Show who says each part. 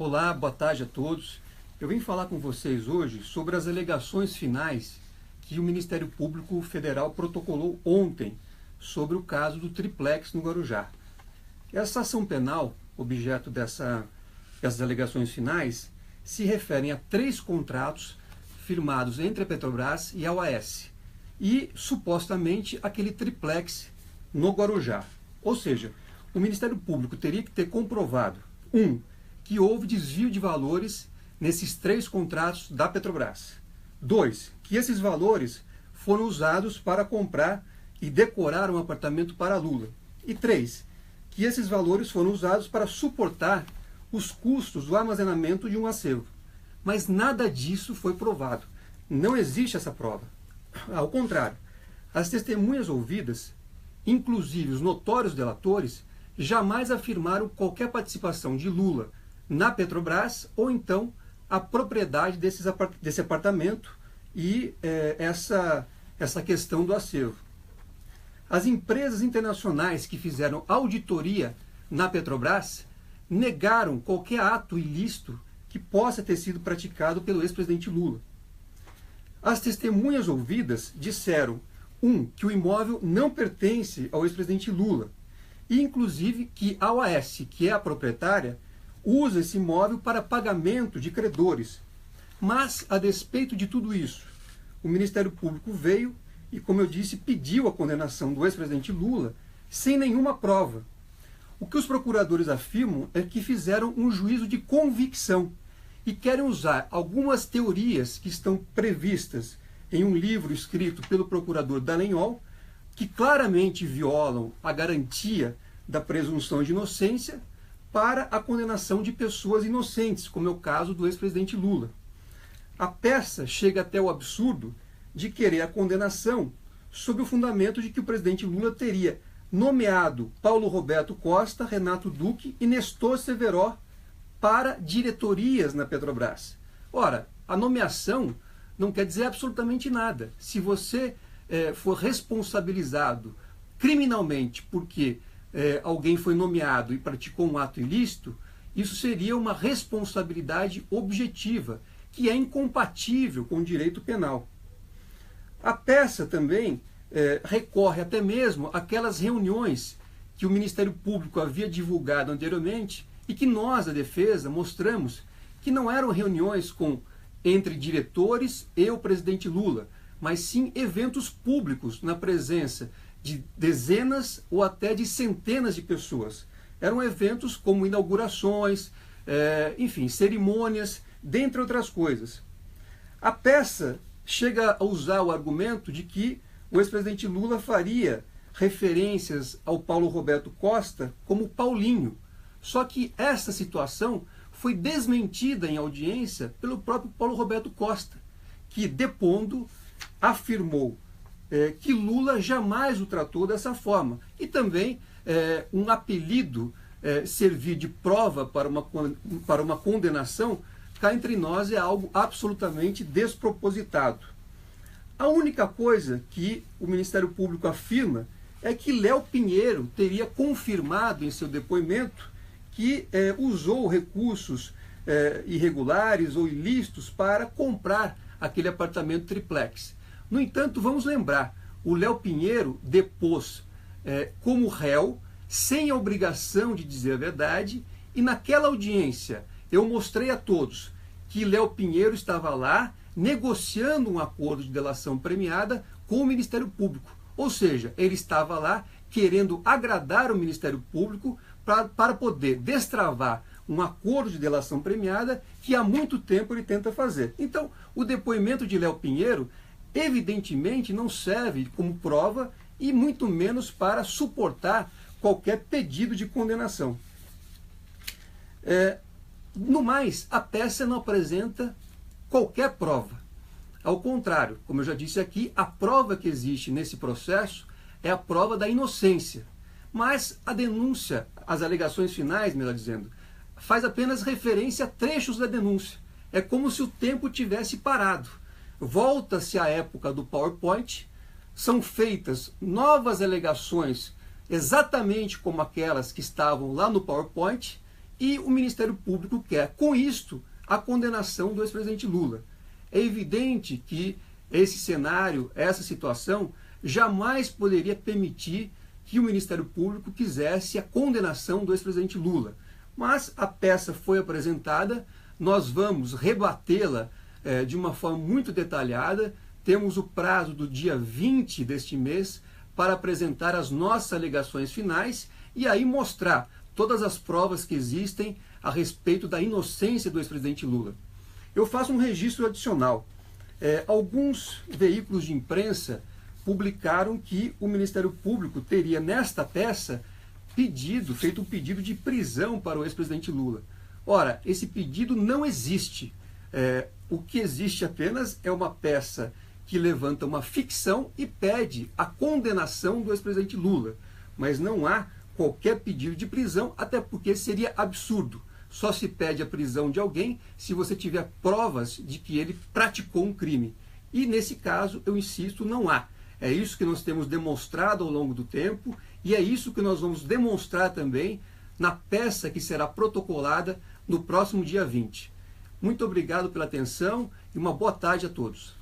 Speaker 1: Olá, boa tarde a todos. Eu vim falar com vocês hoje sobre as alegações finais que o Ministério Público Federal protocolou ontem sobre o caso do triplex no Guarujá. Essa ação penal, objeto dessas alegações finais, se referem a 3 contratos firmados entre a Petrobras e a OAS e, supostamente, aquele triplex no Guarujá. Ou seja, o Ministério Público teria que ter comprovado, que houve desvio de valores nesses 3 contratos da Petrobras. 2, que esses valores foram usados para comprar e decorar um apartamento para Lula. E 3, que esses valores foram usados para suportar os custos do armazenamento de um acervo. Mas nada disso foi provado. Não existe essa prova. Ao contrário, as testemunhas ouvidas, inclusive os notórios delatores, jamais afirmaram qualquer participação de Lula na Petrobras ou então a propriedade desse apartamento e essa questão do acervo. As empresas internacionais que fizeram auditoria na Petrobras negaram qualquer ato ilícito que possa ter sido praticado pelo ex-presidente Lula. As testemunhas ouvidas disseram, que o imóvel não pertence ao ex-presidente Lula e, inclusive, que a OAS, que é a proprietária, usa esse imóvel para pagamento de credores. Mas, a despeito de tudo isso, o Ministério Público veio e, como eu disse, pediu a condenação do ex-presidente Lula sem nenhuma prova. O que os procuradores afirmam é que fizeram um juízo de convicção e querem usar algumas teorias que estão previstas em um livro escrito pelo procurador Dallagnol, que claramente violam a garantia da presunção de inocência para a condenação de pessoas inocentes, como é o caso do ex-presidente Lula. A peça chega até o absurdo de querer a condenação sob o fundamento de que o presidente Lula teria nomeado Paulo Roberto Costa, Renato Duque e Nestor Severo para diretorias na Petrobras. Ora, a nomeação não quer dizer absolutamente nada. Se você for responsabilizado criminalmente porque alguém foi nomeado e praticou um ato ilícito, isso seria uma responsabilidade objetiva, que é incompatível com o direito penal. A peça também recorre até mesmo àquelas reuniões que o Ministério Público havia divulgado anteriormente e que nós, a defesa, mostramos que não eram reuniões entre diretores e o presidente Lula, mas sim eventos públicos na presença de dezenas ou até de centenas de pessoas. Eram eventos como inaugurações, enfim, cerimônias, dentre outras coisas. A peça chega a usar o argumento de que o ex-presidente Lula faria referências ao Paulo Roberto Costa como Paulinho. Só que essa situação foi desmentida em audiência pelo próprio Paulo Roberto Costa, que, depondo, afirmou que Lula jamais o tratou dessa forma. E também um apelido servir de prova para uma condenação, cá entre nós, é algo absolutamente despropositado. A única coisa que o Ministério Público afirma é que Léo Pinheiro teria confirmado em seu depoimento que usou recursos irregulares ou ilícitos para comprar aquele apartamento triplex. No entanto, vamos lembrar, o Léo Pinheiro depôs como réu, sem a obrigação de dizer a verdade, e naquela audiência eu mostrei a todos que Léo Pinheiro estava lá negociando um acordo de delação premiada com o Ministério Público. Ou seja, ele estava lá querendo agradar o Ministério Público para poder destravar um acordo de delação premiada que há muito tempo ele tenta fazer. Então, o depoimento de Léo Pinheiro evidentemente não serve como prova e muito menos para suportar qualquer pedido de condenação. No mais, a peça não apresenta qualquer prova. Ao contrário, como eu já disse aqui, a prova que existe nesse processo é a prova da inocência. Mas a denúncia, as alegações finais, melhor dizendo, faz apenas referência a trechos da denúncia. É como se o tempo tivesse parado. Volta-se à época do PowerPoint, são feitas novas alegações exatamente como aquelas que estavam lá no PowerPoint e o Ministério Público quer, com isto, a condenação do ex-presidente Lula. É evidente que esse cenário, essa situação, jamais poderia permitir que o Ministério Público quisesse a condenação do ex-presidente Lula. Mas a peça foi apresentada, nós vamos rebatê-la de uma forma muito detalhada. Temos o prazo do dia 20 deste mês para apresentar as nossas alegações finais e aí mostrar todas as provas que existem a respeito da inocência do ex-presidente Lula. Eu faço um registro adicional. Alguns veículos de imprensa publicaram que o Ministério Público teria, nesta peça, feito um pedido de prisão para o ex-presidente Lula. Ora, esse pedido não existe. O que existe apenas é uma peça que levanta uma ficção e pede a condenação do ex-presidente Lula. Mas não há qualquer pedido de prisão, até porque seria absurdo. Só se pede a prisão de alguém se você tiver provas de que ele praticou um crime. E nesse caso, eu insisto, não há. É isso que nós temos demonstrado ao longo do tempo e é isso que nós vamos demonstrar também na peça que será protocolada no próximo dia 20. Muito obrigado pela atenção e uma boa tarde a todos.